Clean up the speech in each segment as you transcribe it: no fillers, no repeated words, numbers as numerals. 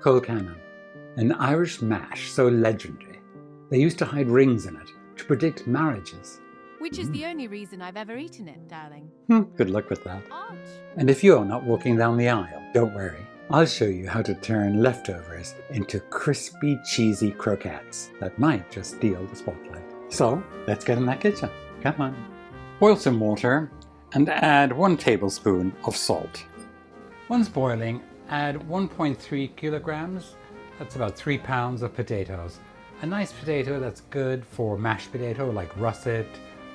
Colcannon, an Irish mash so legendary. They used to hide rings in it to predict marriages. Which is the only reason I've ever eaten it, darling. Good luck with that. Ouch. And if you're not walking down the aisle, don't worry. I'll show you how to turn leftovers into crispy, cheesy croquettes that might just steal the spotlight. So let's get in that kitchen. Come on. Boil some water and add 1 tablespoon of salt. Once boiling, add 1.3 kilograms, that's about 3 pounds of potatoes. A nice potato that's good for mashed potato like russet,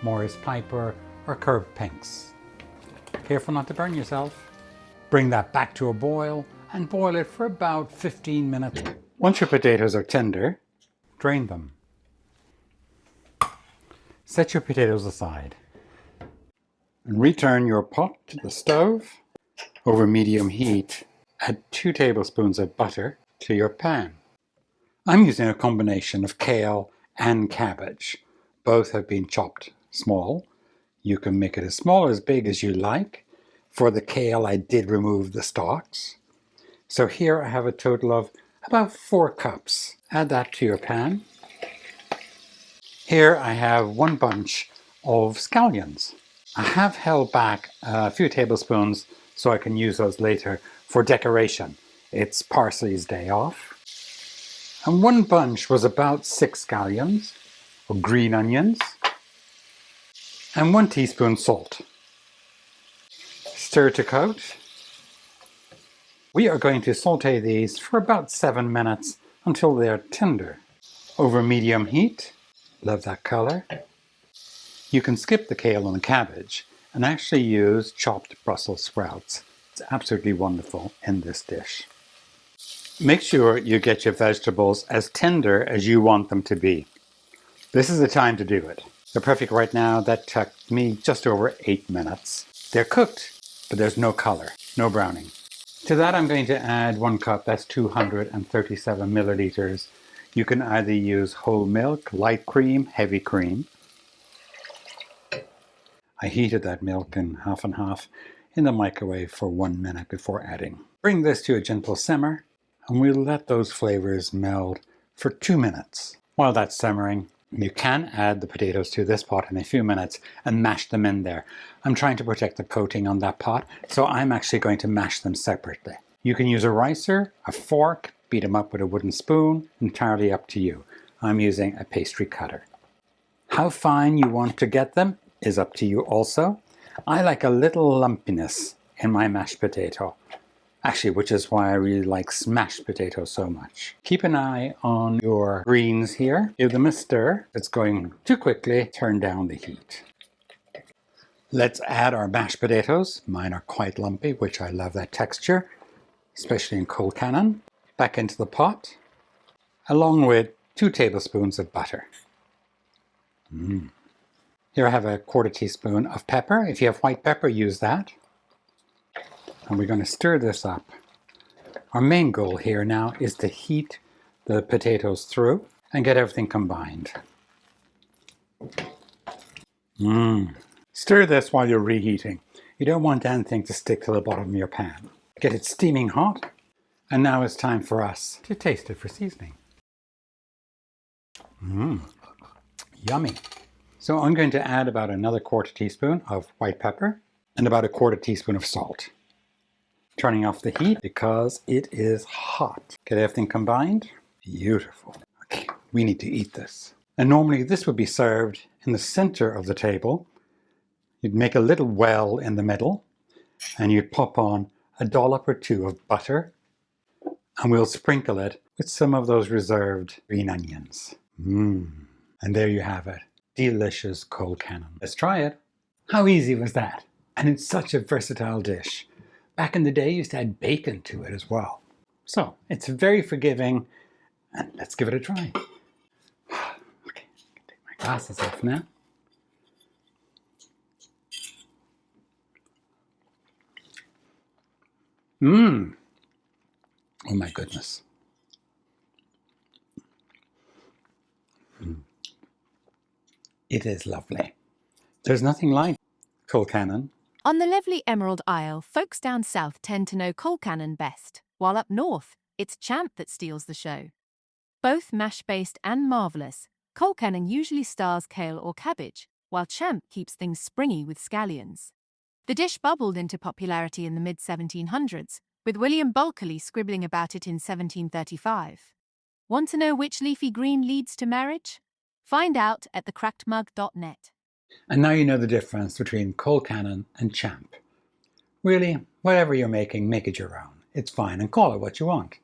Morris Piper, or curved pinks. Careful not to burn yourself. Bring that back to a boil and boil it for about 15 minutes. Once your potatoes are tender, drain them. Set your potatoes aside and return your pot to the stove. Over medium heat, add 2 tablespoons of butter to your pan. I'm using a combination of kale and cabbage. Both have been chopped small. You can make it as small or as big as you like. For the kale, I did remove the stalks. So here I have a total of about 4 cups. Add that to your pan. Here I have 1 bunch of scallions. I have held back a few tablespoons so I can use those later for decoration. It's Parsley's day off. And 1 bunch was about 6 scallions, or green onions, and 1 teaspoon salt. Stir to coat. We are going to saute these for about 7 minutes until they're tender. Over medium heat. Love that color. You can skip the kale and the cabbage and actually use chopped Brussels sprouts. It's absolutely wonderful in this dish. Make sure you get your vegetables as tender as you want them to be. This is the time to do it. They're perfect right now. That took me just over 8 minutes. They're cooked, but there's no color, no browning. To that I'm going to add 1 cup, that's 237 milliliters. You can either use whole milk, light cream, heavy cream. I heated that milk in half and half in the microwave for 1 minute before adding. Bring this to a gentle simmer and we'll let those flavors meld for 2 minutes. While that's simmering, you can add the potatoes to this pot in a few minutes and mash them in there. I'm trying to protect the coating on that pot, so I'm actually going to mash them separately. You can use a ricer, a fork, beat them up with a wooden spoon, entirely up to you. I'm using a pastry cutter. How fine you want to get them is up to you also. I like a little lumpiness in my mashed potato. Actually, which is why I really like smashed potatoes so much. Keep an eye on your greens here. Give them a stir. If it's going too quickly, turn down the heat. Let's add our mashed potatoes. Mine are quite lumpy, which I love that texture, especially in Colcannon. Back into the pot, along with 2 tablespoons of butter. Here I have a 1/4 teaspoon of pepper. If you have white pepper, use that. And we're going to stir this up. Our main goal here now is to heat the potatoes through and get everything combined. Stir this while you're reheating. You don't want anything to stick to the bottom of your pan. Get it steaming hot. And now it's time for us to taste it for seasoning. Yummy. So I'm going to add about another 1/4 teaspoon of white pepper and about a 1/4 teaspoon of salt. Turning off the heat because it is hot. Get everything combined. Beautiful. Okay, we need to eat this. And normally this would be served in the center of the table. You'd make a little well in the middle and you'd pop on a dollop or 2 of butter and we'll sprinkle it with some of those reserved green onions. And there you have it. Delicious Colcannon. Let's try it. How easy was that? And it's such a versatile dish. Back in the day, you used to add bacon to it as well. So it's very forgiving, and let's give it a try. Okay, take my glasses off now. Oh my goodness. It is lovely. There's nothing like Colcannon. On the lovely Emerald Isle, folks down south tend to know Colcannon best, while up north, It's Champ that steals the show. Both mash-based and marvellous, Colcannon usually stars kale or cabbage, while Champ keeps things springy with scallions. The dish bubbled into popularity in the mid-1700s, with William Bulkeley scribbling about it in 1735. Want to know which leafy green leads to marriage? Find out at thecrackedmug.net. And now you know the difference between Colcannon and Champ. Really, whatever you're making, make it your own. It's fine, and call it what you want.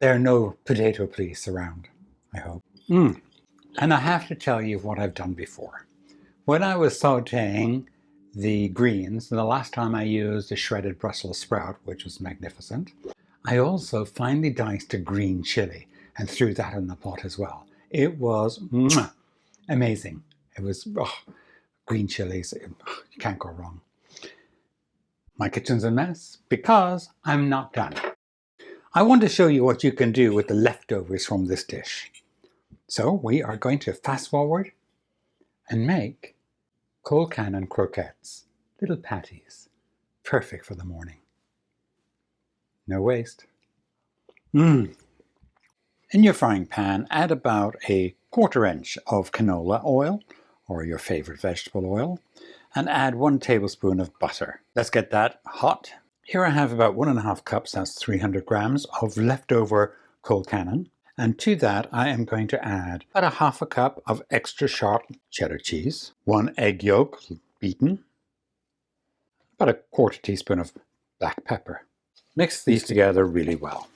There are no potato police around, I hope. And I have to tell you what I've done before. When I was sauteing the greens, the last time I used a shredded Brussels sprout, which was magnificent, I also finely diced a green chili and threw that in the pot as well. It was amazing. It was green chilies. You can't go wrong. My kitchen's a mess because I'm not done. I want to show you what you can do with the leftovers from this dish. So we are going to fast forward and make Colcannon croquettes, little patties, perfect for the morning. No waste. In your frying pan, add about a 1/4 inch of canola oil, or your favorite vegetable oil, and add 1 tablespoon of butter. Let's get that hot. Here I have about 1½ cups, that's 300 grams, of leftover Colcannon. And to that I am going to add about 1/2 cup of extra sharp cheddar cheese, 1 egg yolk beaten, about a 1/4 teaspoon of black pepper. Mix these together really well.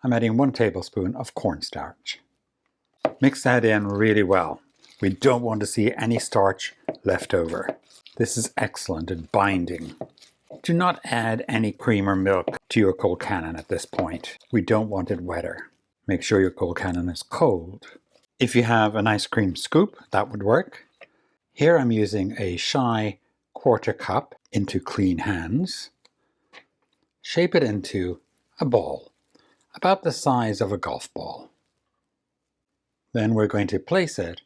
I'm adding 1 tablespoon of cornstarch. Mix that in really well. We don't want to see any starch left over. This is excellent at binding. Do not add any cream or milk to your Colcannon at this point. We don't want it wetter. Make sure your Colcannon is cold. If you have an ice cream scoop, that would work. Here I'm using a shy 1/4 cup into clean hands. Shape it into a ball, about the size of a golf ball. Then we're going to place it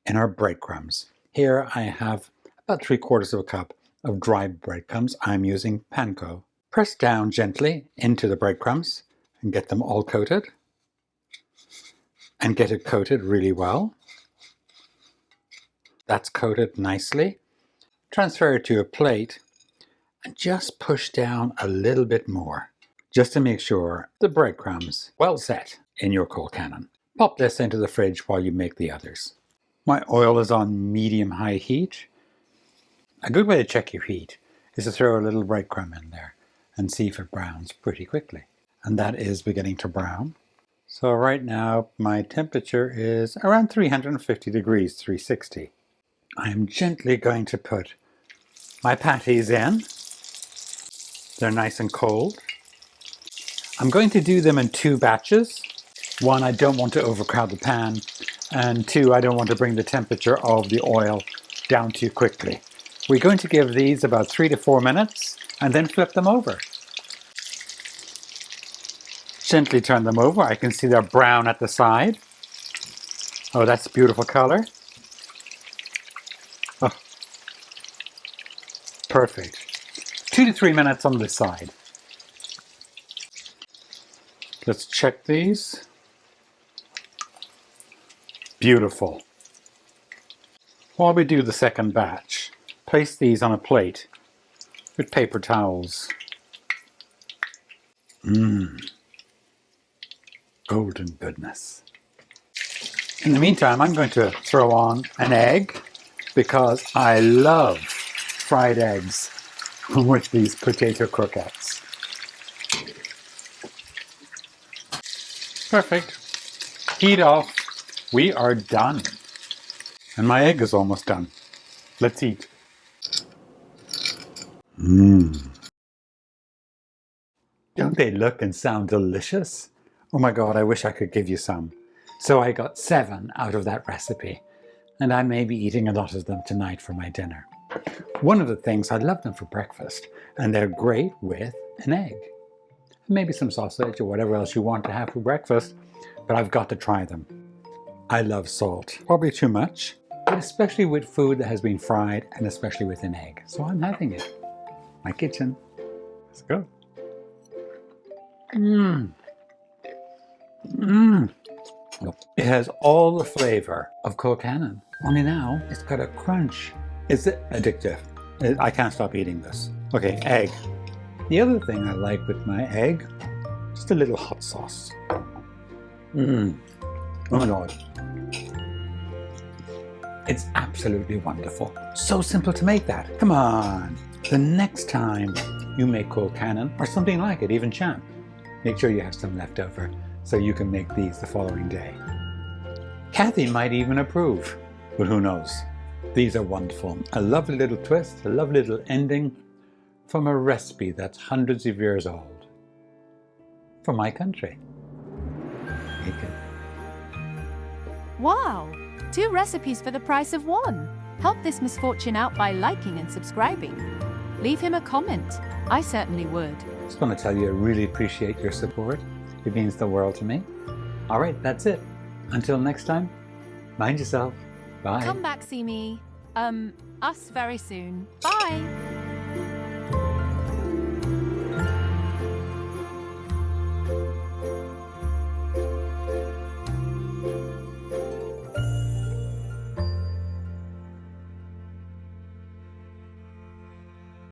in our breadcrumbs. Here I have about 3/4 cup of dry breadcrumbs. I'm using panko. Press down gently into the breadcrumbs and get them all coated. And get it coated really well. That's coated nicely. Transfer it to a plate and just push down a little bit more, just to make sure the breadcrumbs well set in your Colcannon. Pop this into the fridge while you make the others. My oil is on medium-high heat. A good way to check your heat is to throw a little breadcrumb in there and see if it browns pretty quickly. And that is beginning to brown. So right now my temperature is around 350 degrees, 360. I am gently going to put my patties in. They're nice and cold. I'm going to do them in 2 batches. 1, I don't want to overcrowd the pan, and 2, I don't want to bring the temperature of the oil down too quickly. We're going to give these about 3 to 4 minutes and then flip them over. Gently turn them over. I can see they're brown at the side. Oh, that's a beautiful color. Oh, perfect. 2 to 3 minutes on this side. Let's check these. Beautiful. While we do the second batch, place these on a plate with paper towels. Golden goodness. In the meantime, I'm going to throw on an egg because I love fried eggs with these potato croquettes. Perfect. Heat off. We are done. And my egg is almost done. Let's eat. Don't they look and sound delicious? Oh my God, I wish I could give you some. So I got 7 out of that recipe, and I may be eating a lot of them tonight for my dinner. One of the things, I love them for breakfast, and they're great with an egg. Maybe some sausage or whatever else you want to have for breakfast, but I've got to try them. I love salt, probably too much, but especially with food that has been fried and especially with an egg. So I'm having it. My kitchen. Let's go. Mmm. Mmm. It has all the flavor of Colcannon. Only now it's got a crunch. It's addictive. I can't stop eating this. Okay, egg. The other thing I like with my egg, just a little hot sauce. Mmm. Oh my God. It's absolutely wonderful. So simple to make that. Come on. The next time you make Colcannon or something like it, even champ, make sure you have some left over so you can make these the following day. Kathy might even approve, but who knows? These are wonderful. A lovely little twist, a lovely little ending from a recipe that's hundreds of years old. For my country. Bacon. Wow! 2 recipes for the price of 1. Help this misfortune out by liking and subscribing. Leave him a comment. I certainly would. Just want to tell you I really appreciate your support. It means the world to me. All right, that's it. Until next time, mind yourself. Bye. Come back see me, us very soon. Bye!